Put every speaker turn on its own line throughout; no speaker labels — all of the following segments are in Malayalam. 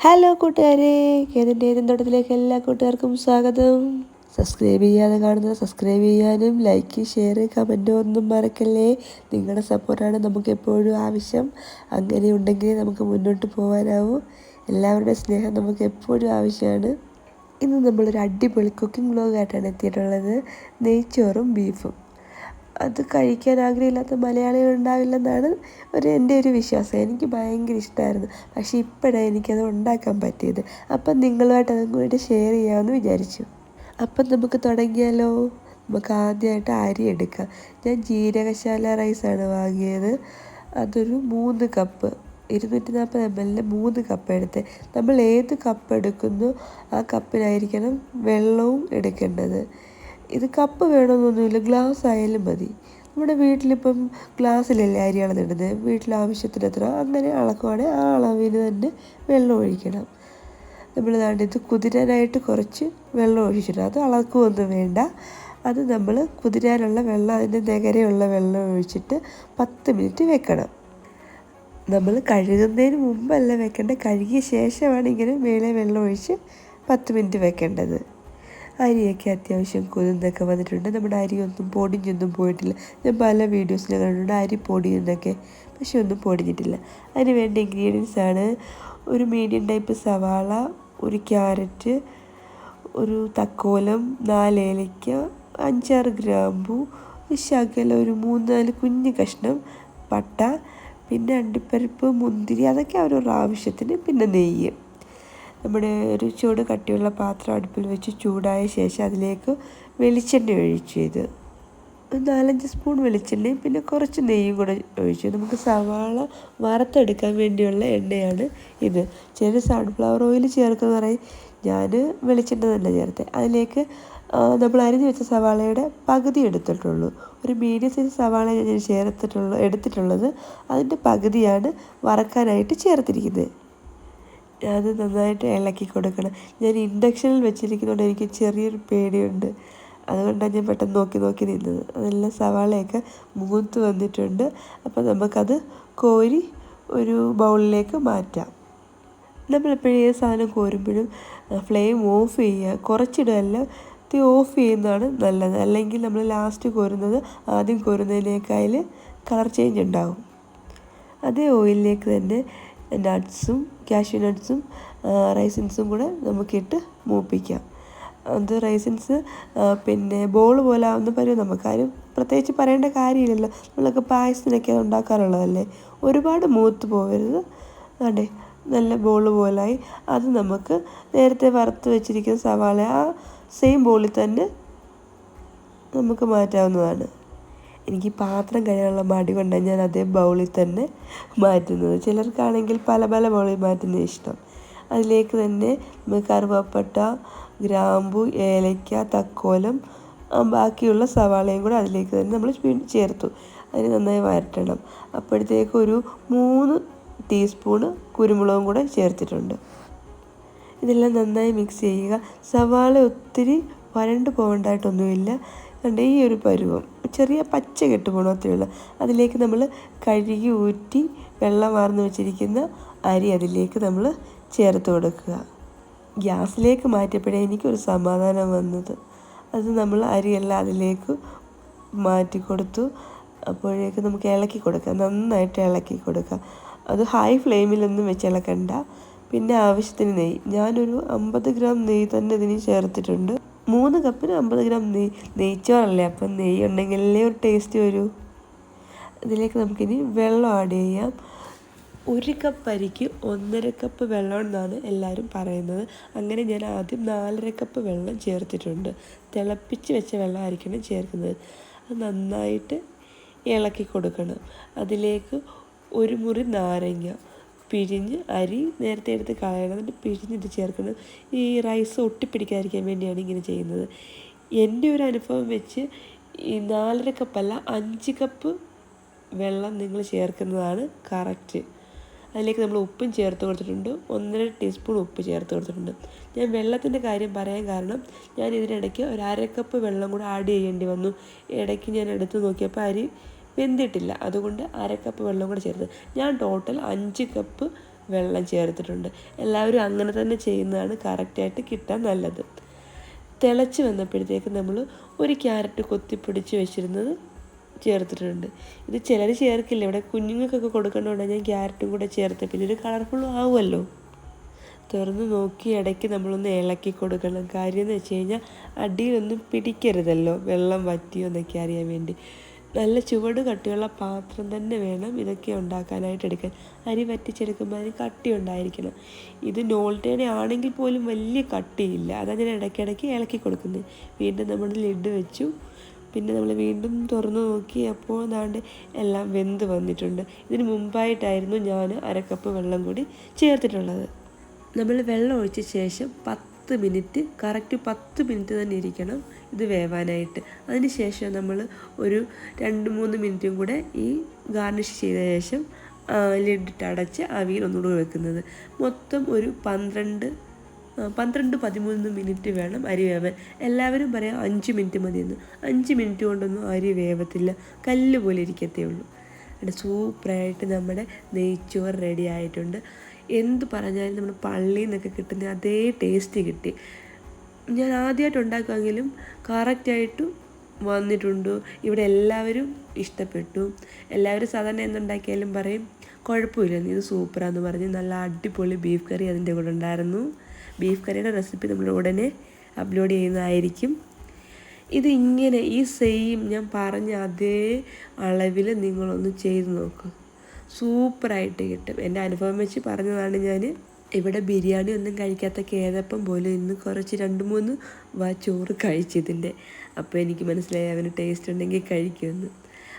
ഹലോ കൂട്ടുകാരെ, കേതിൻ്റെ തോട്ടത്തിലേക്ക് എല്ലാ കൂട്ടുകാർക്കും സ്വാഗതം. സബ്സ്ക്രൈബ് ചെയ്യാതെ കാണുന്നത് സബ്സ്ക്രൈബ് ചെയ്യാനും ലൈക്ക് ഷെയർ കമൻറ്റ് ഒന്നും മറക്കല്ലേ. നിങ്ങളുടെ സപ്പോർട്ടാണ് നമുക്ക് എപ്പോഴും ആവശ്യം. അങ്ങനെ ഉണ്ടെങ്കിൽ നമുക്ക് മുന്നോട്ട് പോകാനാവും. എല്ലാവരുടെ സ്നേഹം നമുക്ക് എപ്പോഴും ആവശ്യമാണ്. ഇന്ന് നമ്മളൊരു അടിപൊളി കുക്കിംഗ് വ്ലോഗായിട്ടാണ് എത്തിയിട്ടുള്ളത്. നെയ്ച്ചോറും ബീഫും. അത് കഴിക്കാൻ ആഗ്രഹമില്ലാത്ത മലയാളികൾ ഉണ്ടാവില്ലെന്നാണ് എൻ്റെ ഒരു വിശ്വാസം. എനിക്ക് ഭയങ്കര ഇഷ്ടമായിരുന്നു. പക്ഷേ ഇപ്പോഴാണ് എനിക്കത് ഉണ്ടാക്കാൻ പറ്റിയത്. അപ്പം നിങ്ങളുമായിട്ട് അതും കൂടി ഷെയർ ചെയ്യാമെന്ന് വിചാരിച്ചു. അപ്പം നമുക്ക് തുടങ്ങിയാലോ. നമുക്ക് ആദ്യമായിട്ട് അരി എടുക്കാം. ഞാൻ ജീരകശാല റൈസാണ് വാങ്ങിയത്. അതൊരു 3 കപ്പ് 240 ml 3 കപ്പ് എടുത്ത്. നമ്മൾ ഏത് കപ്പ് എടുക്കുന്നു ആ കപ്പിനായിരിക്കണം വെള്ളവും എടുക്കേണ്ടത്. ഇത് കപ്പ് വേണമെന്നൊന്നുമില്ല, ഗ്ലാസ് ആയാലും മതി. നമ്മുടെ വീട്ടിലിപ്പം ഗ്ലാസ്സിലല്ലേ അരി അളന്നിടുന്നത്, വീട്ടിൽ ആവശ്യത്തിന് എത്ര അങ്ങനെ അളക്കുവാണെങ്കിൽ ആ അളവിന് തന്നെ വെള്ളം ഒഴിക്കണം. നമ്മൾ ഇത് കുതിരാനായിട്ട് കുറച്ച് വെള്ളം ഒഴിച്ചിട്ട് അത് അളക്കുകയൊന്നും വേണ്ട. അത് നമ്മൾ കുതിരാനുള്ള വെള്ളം, അതിൻ്റെ നെകരെയുള്ള വെള്ളം ഒഴിച്ചിട്ട് 10 മിനിറ്റ് വെക്കണം. നമ്മൾ കഴുകുന്നതിന് മുമ്പല്ല വെക്കേണ്ടത്, കഴുകിയ ശേഷമാണ് ഇങ്ങനെ മേലെ വെള്ളം ഒഴിച്ച് 10 മിനിറ്റ് വെക്കേണ്ടത്. അരിയൊക്കെ അത്യാവശ്യം കുതിർന്നൊക്കെ വന്നിട്ടുണ്ട്. നമ്മുടെ അരിയൊന്നും പൊടിഞ്ഞൊന്നും പോയിട്ടില്ല. ഞാൻ പല വീഡിയോസിൽ കണ്ടിട്ടുണ്ട് അരി പൊടിയെന്നൊക്കെ, പക്ഷെ ഒന്നും പൊടിഞ്ഞിട്ടില്ല. അതിന് വേണ്ട ഇൻഗ്രീഡിയൻസാണ് ഒരു മീഡിയം ടൈപ്പ് സവാള, ഒരു ക്യാരറ്റ്, ഒരു തക്കോലം, 4 ഏലയ്ക്ക, 5-6 ഗ്രാമ്പു, ശകലം ഒരു 3-4 കുഞ്ഞ് കഷ്ണം പട്ട, പിന്നെ അണ്ടിപ്പരിപ്പ്, മുന്തിരി, അതൊക്കെ അവരവരുടെ ആവശ്യത്തിന്. പിന്നെ നെയ്യ്. നമ്മുടെ ഒരു ചൂട് കട്ടിയുള്ള പാത്രം അടുപ്പിൽ വെച്ച് ചൂടായ ശേഷം അതിലേക്ക് വെളിച്ചെണ്ണ ഒഴിച്ചു. ഇത് 4-5 സ്പൂൺ വെളിച്ചെണ്ണയും പിന്നെ കുറച്ച് നെയ്യും കൂടെ ഒഴിച്ചു. നമുക്ക് സവാള വറുത്തെടുക്കാൻ വേണ്ടിയുള്ള എണ്ണയാണ് ഇത്. ചിലർ സൺഫ്ലവർ ഓയിൽ ചേർക്കുന്ന പറയും, ഞാൻ വെളിച്ചെണ്ണ തന്നെ ചേർത്തേ. അതിലേക്ക് നമ്മൾ അരിഞ്ഞു വെച്ച സവാളയുടെ പകുതി എടുത്തിട്ടുള്ളൂ. ഒരു മീഡിയം സൈസ് സവാള ഞാൻ എടുത്തിട്ടുള്ളത്. അതിൻ്റെ പകുതിയാണ് വറക്കാനായിട്ട് ചേർത്തിരിക്കുന്നത്. അത് നന്നായിട്ട് ഇളക്കി കൊടുക്കണം. ഞാൻ ഇൻഡക്ഷനിൽ വെച്ചിരിക്കുന്നതുകൊണ്ട് എനിക്ക് ചെറിയൊരു പേടിയുണ്ട്. അതുകൊണ്ടാണ് ഞാൻ പെട്ടെന്ന് നോക്കി നിന്നത്. അതെല്ലാം സവാളയൊക്കെ മൂത്ത് വന്നിട്ടുണ്ട്. അപ്പോൾ നമുക്കത് കോരി ഒരു ബൗളിലേക്ക് മാറ്റാം. നമ്മളെപ്പോഴും ഏത് സാധനം കോരുമ്പോഴും ഫ്ലെയിം ഓഫ് ചെയ്യുക, കുറച്ചിടുകയല്ല, തീ ഓഫ് ചെയ്യുന്നതാണ് നല്ലത്. അല്ലെങ്കിൽ നമ്മൾ ലാസ്റ്റ് കോരുന്നത് ആദ്യം കോരുന്നതിനേക്കാൾ കളർ ചേഞ്ച് ഉണ്ടാകും. അതേ ഓയിലിലേക്ക് തന്നെ നട്ട്സും കാഷ്യൂ നട്ട്സും റൈസിൻസും കൂടെ നമുക്കിട്ട് മൂപ്പിക്കാം. അത് റൈസിൻസ് പിന്നെ ബോൾ പോലെ ആവുന്ന പരുവം. നമുക്കാരും പ്രത്യേകിച്ച് പറയേണ്ട കാര്യമില്ലല്ലോ, നമ്മളൊക്കെ പായസത്തിനൊക്കെ ഉണ്ടാക്കാറുള്ളതല്ലേ. ഒരുപാട് മൂത്ത് പോകരുത്. അതെ, നല്ല ബോൾ പോലായി. അത് നമുക്ക് നേരത്തെ വറുത്ത് വെച്ചിരിക്കുന്ന സവാള ആ സെയിം ബോളിൽ തന്നെ നമുക്ക് മാറ്റാവുന്നതാണ്. എനിക്ക് പാത്രം കഴുകാനുള്ള മടി കൊണ്ടാണ് ഞാൻ അതേ ബൗളിൽ തന്നെ മാറ്റുന്നത്. ചിലർക്കാണെങ്കിൽ പല ബൗളിൽ മാറ്റുന്നത് ഇഷ്ടം. അതിലേക്ക് തന്നെ കറുവപ്പട്ട, ഗ്രാമ്പു, ഏലയ്ക്ക, തക്കോലം, ബാക്കിയുള്ള സവാളയും കൂടെ അതിലേക്ക് തന്നെ നമ്മൾ ചേർത്തു. അതിന് നന്നായി വരട്ടണം. അപ്പോഴത്തേക്ക് ഒരു 3 ടീസ്പൂണ് കുരുമുളകും കൂടെ ചേർത്തിട്ടുണ്ട്. ഇതെല്ലാം നന്നായി മിക്സ് ചെയ്യുക. സവാള ഒത്തിരി വരണ്ട് പോകേണ്ടതായിട്ടൊന്നുമില്ല. കണ്ട് ഈ ഒരു പരുവം, ചെറിയ പച്ച കെട്ട് പോകണത്തിലുള്ള. അതിലേക്ക് നമ്മൾ കഴുകി ഊറ്റി വെള്ളം വാർന്ന് വെച്ചിരിക്കുന്ന അരി അതിലേക്ക് നമ്മൾ ചേർത്ത് കൊടുക്കുക. ഗ്യാസിലേക്ക് മാറ്റിയപ്പോഴേ എനിക്കൊരു സമാധാനം വന്നത്. അത് നമ്മൾ അരിയെല്ലാം അതിലേക്ക് മാറ്റി കൊടുത്തു. അപ്പോഴേക്ക് നമുക്ക് ഇളക്കി കൊടുക്കാം, നന്നായിട്ട് ഇളക്കി കൊടുക്കാം. അത് ഹൈ ഫ്ലെയിമിലൊന്നും വെച്ച് ഇളക്കണ്ട. പിന്നെ ആവശ്യത്തിന് നെയ്യ്, ഞാനൊരു 50 ഗ്രാം നെയ്യ് തന്നെ ഇതിന് ചേർത്തിട്ടുണ്ട്. 3 കപ്പിന് 50 ഗ്രാം നെയ്ച്ചോറല്ലേ, അപ്പം നെയ്യ് ഉണ്ടെങ്കിലല്ലേ ഒരു ടേസ്റ്റ് വരൂ. ഇതിലേക്ക് നമുക്കിനി വെള്ളം ആഡ് ചെയ്യാം. 1 കപ്പ് അരിക്ക് 1.5 കപ്പ് വെള്ളം എന്നാണ് എല്ലാവരും പറയുന്നത്. അങ്ങനെ ഞാൻ ആദ്യം 4.5 കപ്പ് വെള്ളം ചേർത്തിട്ടുണ്ട്. തിളപ്പിച്ച് വെച്ച വെള്ളമായിരിക്കണം ചേർക്കുന്നത്. അത് നന്നായിട്ട് ഇളക്കി കൊടുക്കണം. അതിലേക്ക് ഒരു മുറി നാരങ്ങ പിഴിഞ്ഞ്, അരി നേരത്തെ എടുത്ത് കളയണം, എന്നിട്ട് പിഴിഞ്ഞിട്ട് ചേർക്കണം. ഈ റൈസ് ഒട്ടിപ്പിടിക്കാതിരിക്കാൻ വേണ്ടിയാണ് ഇങ്ങനെ ചെയ്യുന്നത്. എൻ്റെ ഒരു അനുഭവം വെച്ച് ഈ 4.5 കപ്പല്ല 5 കപ്പ് വെള്ളം നിങ്ങൾ ചേർക്കുന്നതാണ് കറക്റ്റ്. അതിലേക്ക് നമ്മൾ ഉപ്പും ചേർത്ത് കൊടുത്തിട്ടുണ്ട്. 1.5 ടീസ്പൂൺ ഉപ്പ് ചേർത്ത് കൊടുത്തിട്ടുണ്ട്. ഞാൻ വെള്ളത്തിൻ്റെ കാര്യം പറയാൻ കാരണം, ഞാൻ ഇതിനിടയ്ക്ക് ഒരു 1/2 കപ്പ് വെള്ളം കൂടെ ആഡ് ചെയ്യേണ്ടി വന്നു. ഇടയ്ക്ക് ഞാൻ എടുത്ത് നോക്കിയപ്പോൾ അരി വെന്തിട്ടില്ല. അതുകൊണ്ട് 1/2 കപ്പ് വെള്ളം കൂടെ ചേർത്ത് ഞാൻ ടോട്ടൽ 5 കപ്പ് വെള്ളം ചേർത്തിട്ടുണ്ട്. എല്ലാവരും അങ്ങനെ തന്നെ ചെയ്യുന്നതാണ് കറക്റ്റായിട്ട് കിട്ടാൻ നല്ലത്. തിളച്ച് വന്നപ്പോഴത്തേക്ക് നമ്മൾ ഒരു ക്യാരറ്റ് കൊത്തിപ്പൊടിച്ച് വെച്ചിരുന്നത് ചേർത്തിട്ടുണ്ട്. ഇത് ചിലർ ചേർക്കില്ല, ഇവിടെ കുഞ്ഞുങ്ങൾക്കൊക്കെ കൊടുക്കേണ്ടതുകൊണ്ട് ഞാൻ ക്യാരറ്റും കൂടെ ചേർത്ത്. പിന്നെ ഒരു കളർഫുള്ളും ആവുമല്ലോ. തുറന്ന് നോക്കി ഇടയ്ക്ക് നമ്മളൊന്ന് ഇളക്കി കൊടുക്കണം. കാര്യം എന്ന് വെച്ച് കഴിഞ്ഞാൽ അടിയിലൊന്നും പിടിക്കരുതല്ലോ, വെള്ളം വറ്റിയോ എന്നൊക്കെ അറിയാൻ വേണ്ടി. നല്ല ചുവട് കട്ടിയുള്ള പാത്രം തന്നെ വേണം ഇതൊക്കെ ഉണ്ടാക്കാനായിട്ട് എടുക്കാൻ. അരി വറ്റിച്ചെടുക്കുമ്പോൾ അതിന് കട്ടി ഉണ്ടായിരിക്കണം. ഇത് നോൾട്ടയുടെ ആണെങ്കിൽ പോലും വലിയ കട്ടിയില്ല. അതാണ് ഞാൻ ഇടയ്ക്കിടയ്ക്ക് ഇളക്കി കൊടുക്കുന്നത്. വീണ്ടും നമ്മൾ ലിഡ് വെച്ചു. പിന്നെ നമ്മൾ വീണ്ടും തുറന്നു നോക്കി. അപ്പോൾ ദാണ്ട് എല്ലാം വെന്ത് വന്നിട്ടുണ്ട്. ഇതിന് മുമ്പായിട്ടായിരുന്നു ഞാൻ 1/2 കപ്പ് വെള്ളം കൂടി ചേർത്തിട്ടുള്ളത്. നമ്മൾ വെള്ളം ഒഴിച്ച ശേഷം 10 മിനിറ്റ്, കറക്റ്റ് 10 മിനിറ്റ് തന്നെ ഇരിക്കണം ഇത് വേവാനായിട്ട്. അതിന് ശേഷം നമ്മൾ ഒരു 2-3 മിനിറ്റും കൂടെ ഈ ഗാർണിഷ് ചെയ്ത ശേഷം ലിഡിട്ട് അടച്ച് ആവിയിൽ ഒന്നുകൂടെ വെക്കുന്നത്. മൊത്തം ഒരു 12-13 മിനിറ്റ് വേണം അരി വേവാൻ. എല്ലാവരും പറയാം 5 മിനിറ്റ് മതിയെന്ന്. 5 മിനിറ്റ് കൊണ്ടൊന്നും അരി വേവത്തില്ല, കല്ല് പോലെ ഇരിക്കത്തേ ഉള്ളൂ. അവിടെ സൂപ്പറായിട്ട് നമ്മുടെ നെയ്ച്ചോറ് റെഡി ആയിട്ടുണ്ട്. എന്ത് പറഞ്ഞാലും നമ്മൾ പള്ളിയിൽ നിന്നൊക്കെ കിട്ടുന്ന അതേ ടേസ്റ്റ് കിട്ടി. ഞാൻ ആദ്യമായിട്ട് ഉണ്ടാക്കുമെങ്കിലും കറക്റ്റായിട്ട് വന്നിട്ടുണ്ട്. ഇവിടെ എല്ലാവരും ഇഷ്ടപ്പെട്ടു. എല്ലാവരും സാധാരണ എന്തുണ്ടാക്കിയാലും പറയും കുഴപ്പമില്ലെന്ന്, ഇത് സൂപ്പറാന്ന് പറഞ്ഞ്. നല്ല അടിപൊളി ബീഫ് കറി അതിൻ്റെ കൂടെ ഉണ്ടായിരുന്നു. ബീഫ് കറിയുടെ റെസിപ്പി നമ്മൾ ഉടനെ അപ്ലോഡ് ചെയ്യുന്നതായിരിക്കും. ഇത് ഇങ്ങനെ ഈ സെയിം ഞാൻ പറഞ്ഞ അതേ അളവിൽ നിങ്ങളൊന്ന് ചെയ്ത് നോക്ക്, സൂപ്പറായിട്ട് കിട്ടും. എൻ്റെ അനുഭവം വെച്ച് പറഞ്ഞതാണ് ഞാൻ. ഇവിടെ ബിരിയാണി ഒന്നും കഴിക്കാത്ത കേതപ്പം പോലും ഇന്ന് കുറച്ച് 2-3 ചോറ് കഴിച്ചതിൻ്റെ. അപ്പോൾ എനിക്ക് മനസ്സിലായി അവന് ടേസ്റ്റ് ഉണ്ടെങ്കിൽ കഴിക്കുമെന്ന്.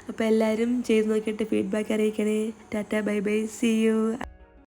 അപ്പോൾ എല്ലാവരും ചെയ്ത് നോക്കിയിട്ട് ഫീഡ്ബാക്ക് അറിയിക്കണേ. Tata, bye bye, see U.